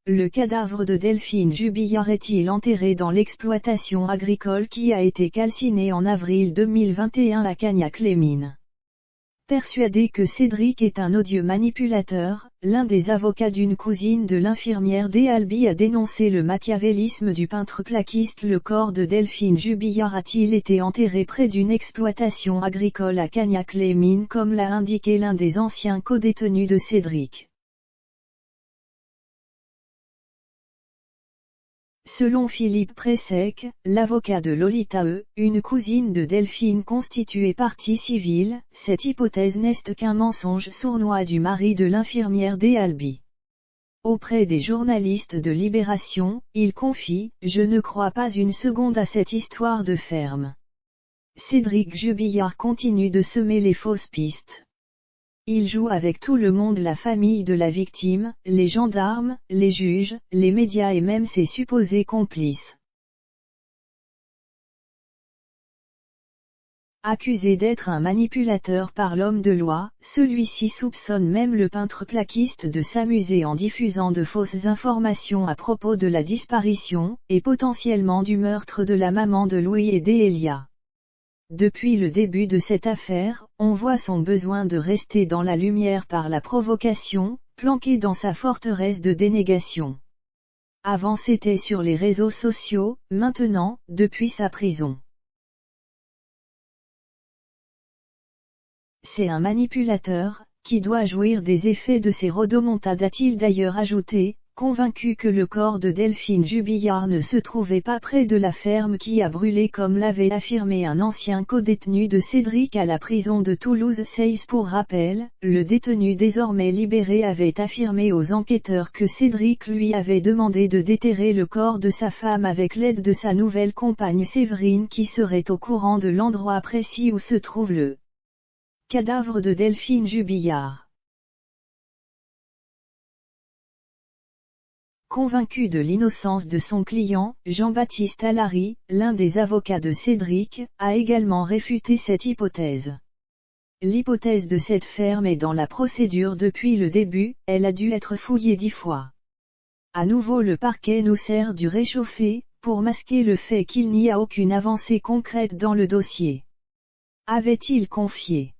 le cadavre de Delphine Jubillard est-il enterré dans l'exploitation agricole qui a été calcinée en avril 2021 à Cagnac-les-Mines? Persuadé que Cédric est un odieux manipulateur, l'un des avocats d'une cousine de l'infirmière d'Albi a dénoncé le machiavélisme du peintre plaquiste. Le corps de Delphine Jubillard a-t-il été enterré près d'une exploitation agricole à Cagnac-les-Mines comme l'a indiqué l'un des anciens codétenus de Cédric? Selon Philippe Pressec, l'avocat de Lolita E., une cousine de Delphine constituée partie civile, cette hypothèse n'est qu'un mensonge sournois du mari de l'infirmière d'Albi. Auprès des journalistes de Libération, il confie « Je ne crois pas une seconde à cette histoire de ferme. Cédric Jubillard continue de semer les fausses pistes. Il joue avec tout le monde, la famille de la victime, les gendarmes, les juges, les médias et même ses supposés complices. » Accusé d'être un manipulateur par l'homme de loi, celui-ci soupçonne même le peintre plaquiste de s'amuser en diffusant de fausses informations à propos de la disparition, et potentiellement du meurtre de la maman de Louis et d'Elia. Depuis le début de cette affaire, on voit son besoin de rester dans la lumière par la provocation, planqué dans sa forteresse de dénégation. Avant c'était sur les réseaux sociaux, maintenant, depuis sa prison. C'est un manipulateur, qui doit jouir des effets de ses rodomontades, a-t-il d'ailleurs ajouté, convaincu que le corps de Delphine Jubillard ne se trouvait pas près de la ferme qui a brûlé comme l'avait affirmé un ancien codétenu de Cédric à la prison de Toulouse-Seyss. Pour rappel, le détenu désormais libéré avait affirmé aux enquêteurs que Cédric lui avait demandé de déterrer le corps de sa femme avec l'aide de sa nouvelle compagne Séverine qui serait au courant de l'endroit précis où se trouve le cadavre de Delphine Jubillard. Convaincu de l'innocence de son client, Jean-Baptiste Allary, l'un des avocats de Cédric, a également réfuté cette hypothèse. L'hypothèse de cette ferme est dans la procédure depuis le début, elle a dû être fouillée 10 fois. À nouveau le parquet nous sert du réchauffé, pour masquer le fait qu'il n'y a aucune avancée concrète dans le dossier. Avait-il confié.